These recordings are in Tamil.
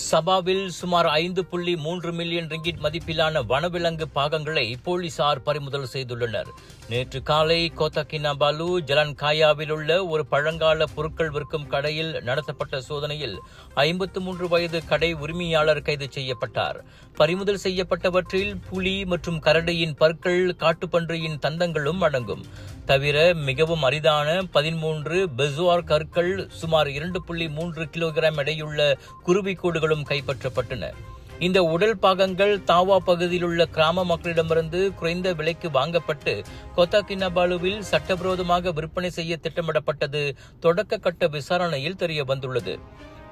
சபாவில் சுமார் 5.3 மில்லியன் ரிங்கிட் மதிப்பிலான வனவிலங்கு பாகங்களை போலீசார் பறிமுதல் செய்துள்ளனர். நேற்று காலை கோத்தகினாபாலு ஜலன்காயாவில் உள்ள ஒரு பழங்கால பொருட்கள் விற்கும் கடையில் நடத்தப்பட்ட சோதனையில் 53 வயது கடை உரிமையாளர் கைது செய்யப்பட்டார். பறிமுதல் செய்யப்பட்டவற்றில் புலி மற்றும் கரடியின் பற்கள், காட்டுப்பன்றியின் தந்தங்களும் அடங்கும். தவிர மிகவும் அரிதான 13 பெசுவார் கற்கள், சுமார் 2.3 கிலோகிராம் எடையுள்ள குருவிக்கூடுகளும் கைப்பற்றப்பட்டன. இந்த உடல் பாகங்கள் தாவா பகுதியில் உள்ள கிராம மக்களிடமிருந்து குறைந்த விலைக்கு வாங்கப்பட்டு கோத்தகினாபாலுவில் சட்டவிரோதமாக விற்பனை செய்ய திட்டமிடப்பட்டது தொடக்க கட்ட விசாரணையில் தெரிய வந்துள்ளது.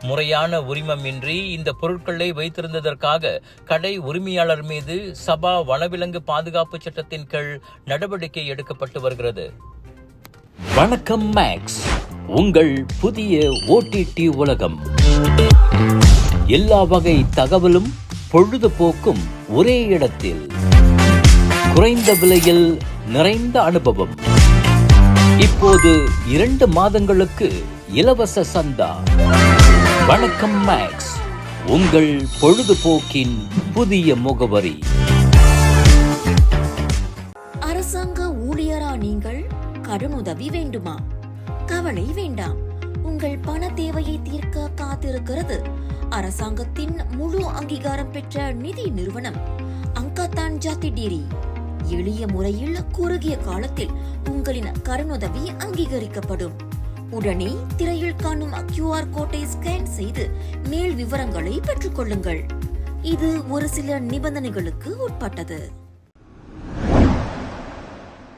முறையான உரிமமின்றி இந்த பொருட்களை வைத்திருந்ததற்காக கடை உரிமையாளர் மீது சபா வனவிலங்கு பாதுகாப்பு சட்டத்தின் கீழ் நடவடிக்கை எடுக்கப்பட்டு வருகிறது. வணக்கம் மேக்ஸ், உங்கள் புதிய OTT உலகம். எல்லா வகை தகவலும் பொழுதுபோக்கும் ஒரே இடத்தில். குறைந்த விலையில் நிறைந்த அனுபவம். இப்போது 2 மாதங்களுக்கு இலவச சந்தா. வணக்கம் மேக்ஸ், உங்கள் பொழுதுபோக்கின் புதிய முகவரி. அரசாங்க ஊழியரா நீங்கள்? கடனுதவி வேண்டுமா? கவலை வேண்டாம். உங்கள் பண தேவையை தீர்க்க காத்திருக்கிறது அரசாங்கத்தின் முழு அங்கீகாரம் பெற்ற நிதி நிறுவனம் அங்கதான் ஜாதி டீரி. எளிய முறையில் குறுகிய காலத்தில் உங்களின் கடனுதவி அங்கீகரிக்கப்படும். உடனே திரையில் காணும் QR கோட்டை ஸ்கேன் செய்து மேல் விவரங்களை பெற்றுக் கொள்ளுங்கள். இது ஒரு சில நிபந்தனைகளுக்கு உட்பட்டது.